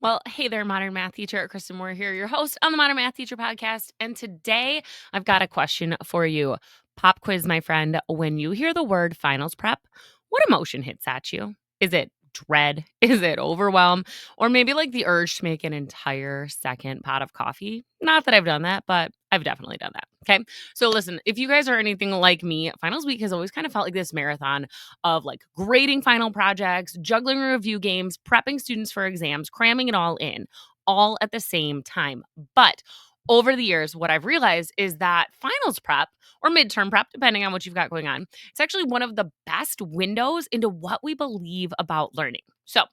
Well, hey there, Modern Math Teacher. Kristen Moore here, your host on the Modern Math Teacher podcast. And today I've got a question for you. Pop quiz, my friend. When you hear the word finals prep, what emotion hits at you? Is it dread? Is it overwhelm? Or maybe like the urge to make an entire second pot of coffee? Not that I've done that, but I've definitely done that. Okay. So listen, if you guys are anything like me, finals week has always kind of felt like this marathon of like grading final projects, juggling review games, prepping students for exams, cramming it all in, all at the same time. But over the years, what I've realized is that finals prep or midterm prep, depending on what you've got going on, it's actually one of the best windows into what we believe about learning. So,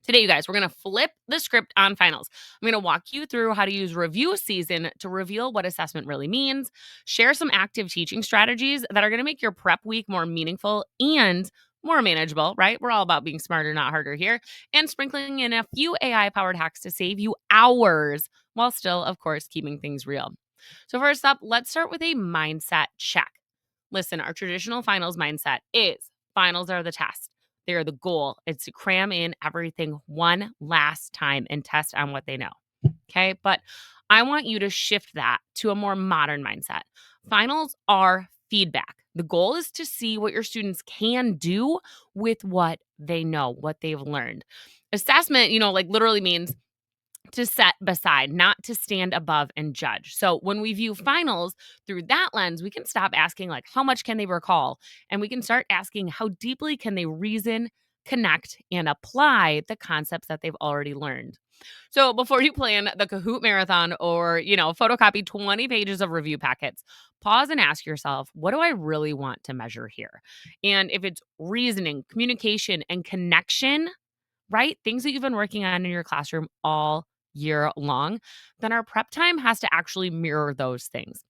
today, you guys, we're going to flip the script on finals. I'm going to walk you through how to use review season to reveal what assessment really means, share some active teaching strategies that are going to make your prep week more meaningful and more manageable, right? We're all about being smarter, not harder here, and sprinkling in a few AI powered hacks to save you hours while still, of course, keeping things real. So, first up, let's start with a mindset check. Listen, our traditional finals mindset is finals are the test. They are the goal. It's to cram in everything one last time and test on what they know. Okay. But I want you to shift that to a more modern mindset. Finals are feedback. The goal is to see what your students can do with what they know, what they've learned. Assessment, like literally means to set beside, not to stand above and judge. So when we view finals through that lens, we can stop asking, like, how much can they recall? And we can start asking, how deeply can they reason, connect, and apply the concepts that they've already learned? So before you plan the Kahoot marathon or, photocopy 20 pages of review packets, pause and ask yourself, what do I really want to measure here? And if it's reasoning, communication, and connection, right? Things that you've been working on in your classroom all year long, then our prep time has to actually mirror those things.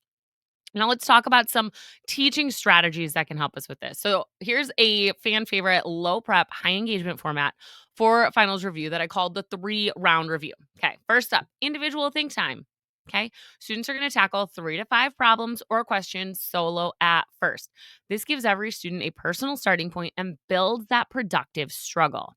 Now, let's talk about some teaching strategies that can help us with this. So, here's a fan favorite low prep, high engagement format for finals review that I called the 3-round review. Okay, first up, individual think time. Okay, students are going to tackle 3 to 5 problems or questions solo at first. This gives every student a personal starting point and builds that productive struggle.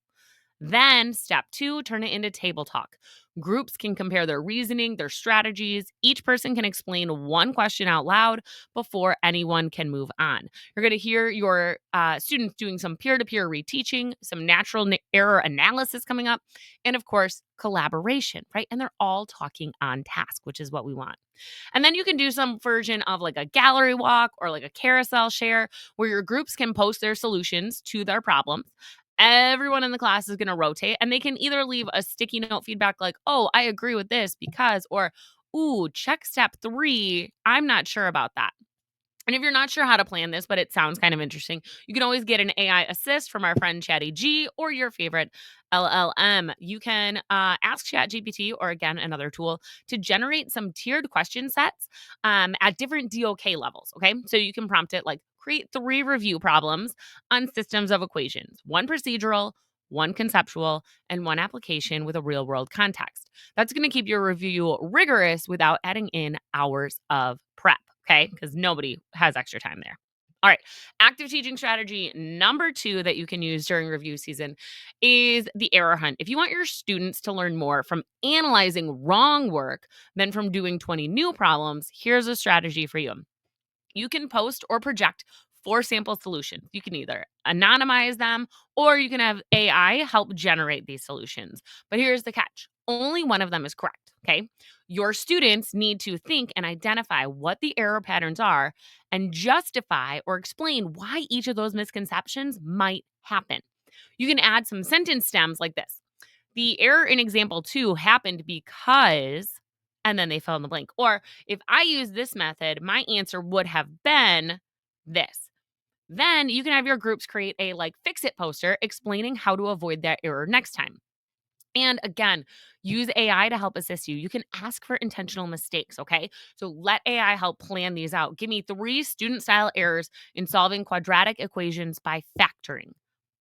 Then, step 2, turn it into table talk. Groups can compare their reasoning, their strategies. Each person can explain one question out loud before anyone can move on. You're going to hear your students doing some peer to peer reteaching, some natural error analysis coming up, and of course, collaboration, right? And they're all talking on task, which is what we want. And then you can do some version of like a gallery walk or like a carousel share where your groups can post their solutions to their problems. Everyone in the class is going to rotate and they can either leave a sticky note feedback like, oh, I agree with this because, or, ooh, check step 3. I'm not sure about that. And if you're not sure how to plan this, but it sounds kind of interesting, you can always get an AI assist from our friend Chatty G or your favorite LLM. You can ask ChatGPT or again another tool to generate some tiered question sets at different DOK levels. Okay, so you can prompt it like create 3 review problems on systems of equations, one procedural, one conceptual, and one application with a real world context. That's going to keep your review rigorous without adding in hours of prep. Okay, because nobody has extra time there. All right, active teaching strategy number 2 that you can use during review season is the error hunt. If you want your students to learn more from analyzing wrong work than from doing 20 new problems, here's a strategy for you. You can post or project 4 sample solutions. You can either anonymize them or you can have AI help generate these solutions. But here's the catch, only one of them is correct. Okay. Your students need to think and identify what the error patterns are and justify or explain why each of those misconceptions might happen. You can add some sentence stems like this. The error in example 2 happened because, and then they fill in the blank. Or if I use this method, my answer would have been this. Then you can have your groups create a like fix it poster explaining how to avoid that error next time. And again, use AI to help assist you. You can ask for intentional mistakes, okay? So let AI help plan these out. Give me 3 student style errors in solving quadratic equations by factoring.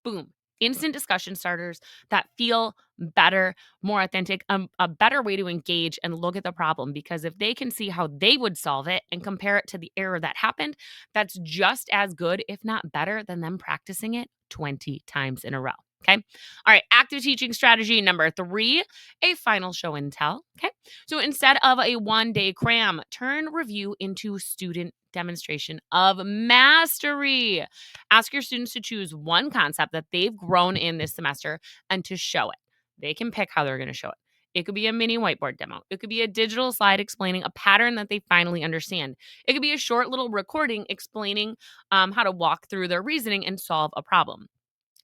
Boom. Instant discussion starters that feel better, more authentic, a better way to engage and look at the problem. Because if they can see how they would solve it and compare it to the error that happened, that's just as good, if not better, than them practicing it 20 times in a row. Okay. All right. Active teaching strategy number 3, a final show and tell. Okay. So instead of a 1-day cram, turn review into student demonstration of mastery. Ask your students to choose one concept that they've grown in this semester and to show it. They can pick how they're going to show it. It could be a mini whiteboard demo. It could be a digital slide explaining a pattern that they finally understand. It could be a short little recording explaining how to walk through their reasoning and solve a problem.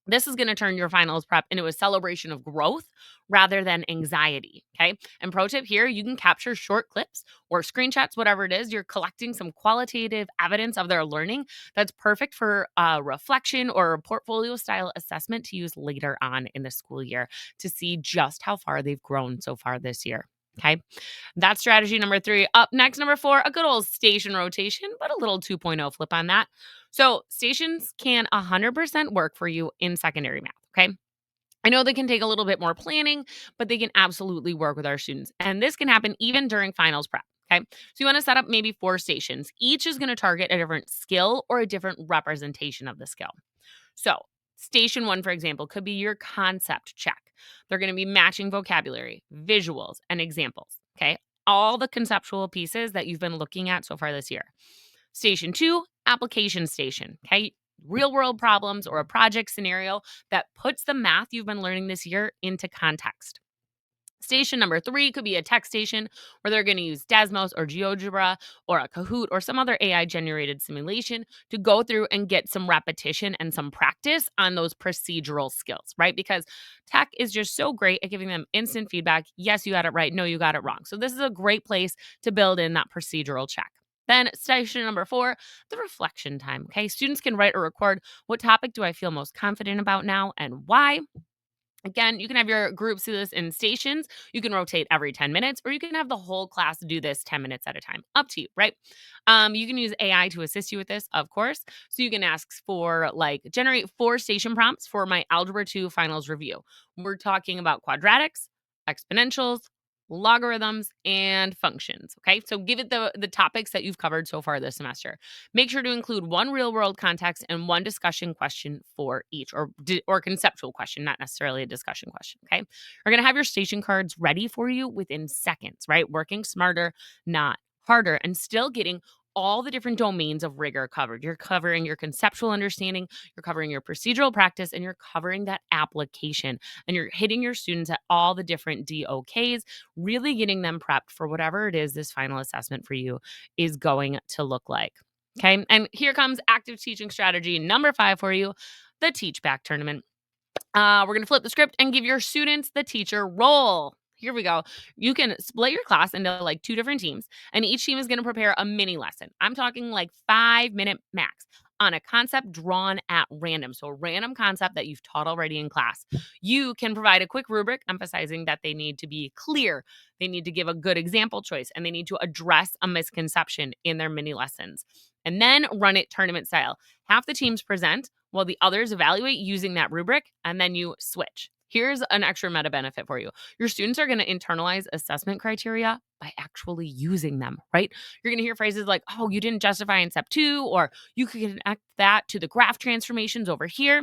This is going to turn your finals prep into a celebration of growth rather than anxiety. Okay. And pro tip here, you can capture short clips or screenshots, whatever it is. You're collecting some qualitative evidence of their learning that's perfect for reflection or a portfolio style assessment to use later on in the school year to see just how far they've grown so far this year. Okay. That's strategy number 3. Up next, number 4, a good old station rotation, but a little 2.0 flip on that. So stations can 100% work for you in secondary math. Okay. I know they can take a little bit more planning, but they can absolutely work with our students. And this can happen even during finals prep. Okay. So you want to set up maybe 4 stations. Each is going to target a different skill or a different representation of the skill. So, station 1, for example, could be your concept check. They're going to be matching vocabulary, visuals, and examples. Okay. All the conceptual pieces that you've been looking at so far this year. Station 2, application station. Okay. Real world problems or a project scenario that puts the math you've been learning this year into context. Station number 3 could be a tech station where they're going to use Desmos or GeoGebra or a Kahoot or some other AI generated simulation to go through and get some repetition and some practice on those procedural skills, right? Because tech is just so great at giving them instant feedback. Yes, you got it right. No, you got it wrong. So this is a great place to build in that procedural check. Then station number 4, the reflection time. Okay. Students can write or record, what topic do I feel most confident about now and why? Again, you can have your groups do this in stations. You can rotate every 10 minutes, or you can have the whole class do this 10 minutes at a time. Up to you, right? You can use AI to assist you with this, of course. So you can ask for like generate 4 station prompts for my Algebra 2 finals review. We're talking about quadratics, exponentials, logarithms, and functions. Okay. So give it the topics that you've covered so far this semester. Make sure to include one real world context and one discussion question for each, or conceptual question, not necessarily a discussion question. Okay. We're going to have your station cards ready for you within seconds, right? Working smarter, not harder, and still getting all the different domains of rigor covered. You're covering your conceptual understanding, you're covering your procedural practice, and you're covering that application. And you're hitting your students at all the different DOKs, really getting them prepped for whatever it is this final assessment for you is going to look like. Okay. And here comes active teaching strategy number 5 for you, the Teach Back tournament. We're going to flip the script and give your students the teacher role. Here we go. You can split your class into like 2 different teams, and each team is going to prepare a mini lesson. I'm talking like 5-minute max on a concept drawn at random. So, a random concept that you've taught already in class. You can provide a quick rubric emphasizing that they need to be clear, they need to give a good example choice, and they need to address a misconception in their mini lessons. And then run it tournament style. Half the teams present while the others evaluate using that rubric, and then you switch. Here's an extra meta benefit for you. Your students are going to internalize assessment criteria by actually using them, right? You're going to hear phrases like, oh, you didn't justify in step 2, or you could connect that to the graph transformations over here.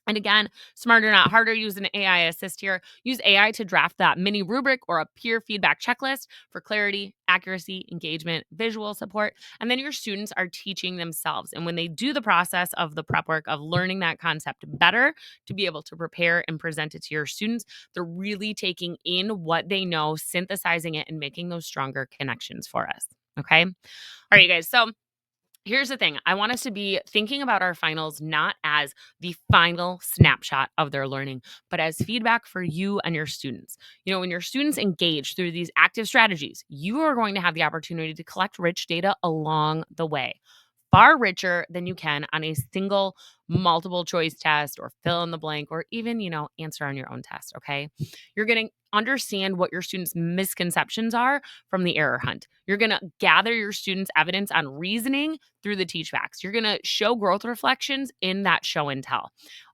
And again, smarter, not harder, use an AI assist here. Use AI to draft that mini rubric or a peer feedback checklist for clarity, accuracy, engagement, visual support. And then your students are teaching themselves. And when they do the process of the prep work of learning that concept better to be able to prepare and present it to your students, they're really taking in what they know, synthesizing it, and making those stronger connections for us. Okay. All right, you guys. So here's the thing. I want us to be thinking about our finals not as the final snapshot of their learning, but as feedback for you and your students. You know, when your students engage through these active strategies, you are going to have the opportunity to collect rich data along the way. Far richer than you can on a single multiple choice test or fill in the blank or even, answer on your own test. Okay. You're going to understand what your students' misconceptions are from the error hunt. You're going to gather your students' evidence on reasoning through the teach backs. You're going to show growth reflections in that show and tell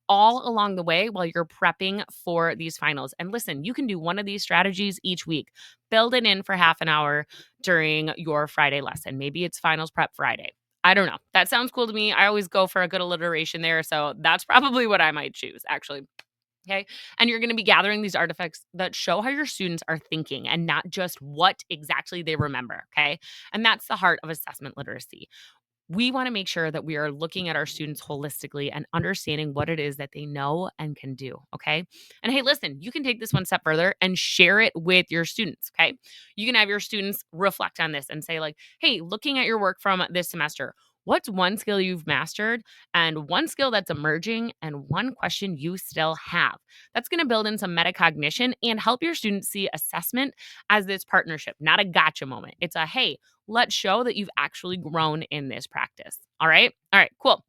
all along the way while you're prepping for these finals. And listen, you can do one of these strategies each week. Build it in for half an hour during your Friday lesson. Maybe it's finals prep Friday. I don't know. That sounds cool to me. I always go for a good alliteration there. So that's probably what I might choose, actually. Okay. And you're going to be gathering these artifacts that show how your students are thinking and not just what exactly they remember. Okay. And that's the heart of assessment literacy. We want to make sure that we are looking at our students holistically and understanding what it is that they know and can do. Okay. And hey, listen, you can take this one step further and share it with your students. Okay. You can have your students reflect on this and say, like, hey, looking at your work from this semester, what's one skill you've mastered and one skill that's emerging and one question you still have? That's going to build in some metacognition and help your students see assessment as this partnership, not a gotcha moment. It's a, hey, let's show that you've actually grown in this practice. All right. All right. Cool.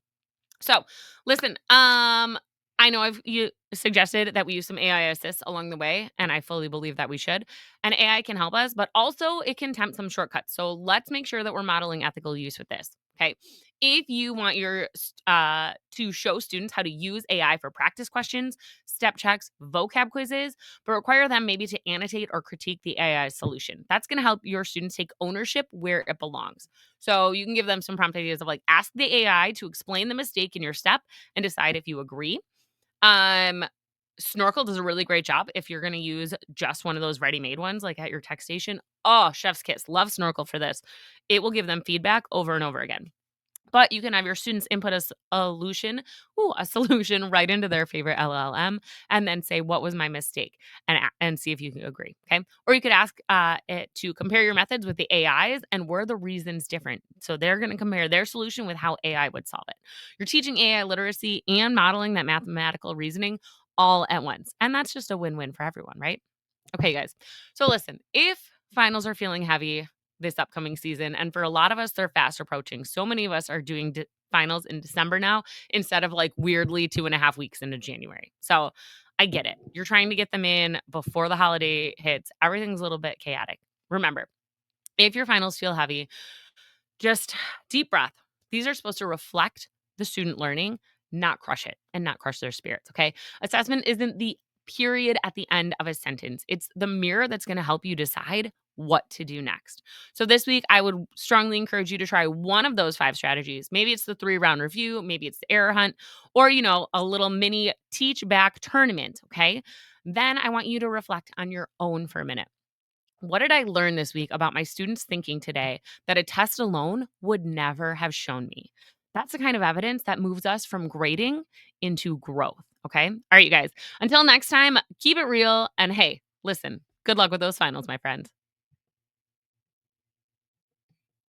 So, listen, I know you suggested that we use some AI assists along the way, and I fully believe that we should. And AI can help us, but also it can tempt some shortcuts. So let's make sure that we're modeling ethical use with this. Okay. If you want to show students how to use AI for practice questions, step checks, vocab quizzes, but require them maybe to annotate or critique the AI solution. That's going to help your students take ownership where it belongs. So you can give them some prompt ideas of like ask the AI to explain the mistake in your step and decide if you agree. Um, Snorkel does a really great job if you're going to use just one of those ready-made ones like at your tech station. Oh, chef's kiss. Love Snorkel for this. It will give them feedback over and over again. But you can have your students input a solution right into their favorite LLM, and then say, "What was my mistake?" and see if you can agree. Okay, or you could ask it to compare your methods with the AIs and were the reasons different. So they're going to compare their solution with how AI would solve it. You're teaching AI literacy and modeling that mathematical reasoning all at once, and that's just a win-win for everyone, right? Okay, guys. So listen, if finals are feeling heavy this upcoming season, and for a lot of us, they're fast approaching. So many of us are doing finals in December now instead of like weirdly 2.5 weeks into January. So I get it. You're trying to get them in before the holiday hits. Everything's a little bit chaotic. Remember, if your finals feel heavy, just deep breath. These are supposed to reflect the student learning, not crush it and not crush their spirits. Okay. Assessment isn't the period at the end of a sentence, it's the mirror that's going to help you decide what to do next. So this week, I would strongly encourage you to try one of those 5 strategies. Maybe it's the 3 round review, maybe it's the error hunt, or, a little mini teach back tournament. Okay. Then I want you to reflect on your own for a minute. What did I learn this week about my students' thinking today that a test alone would never have shown me? That's the kind of evidence that moves us from grading into growth. Okay. All right, you guys. Until next time, keep it real. And hey, listen, good luck with those finals, my friend.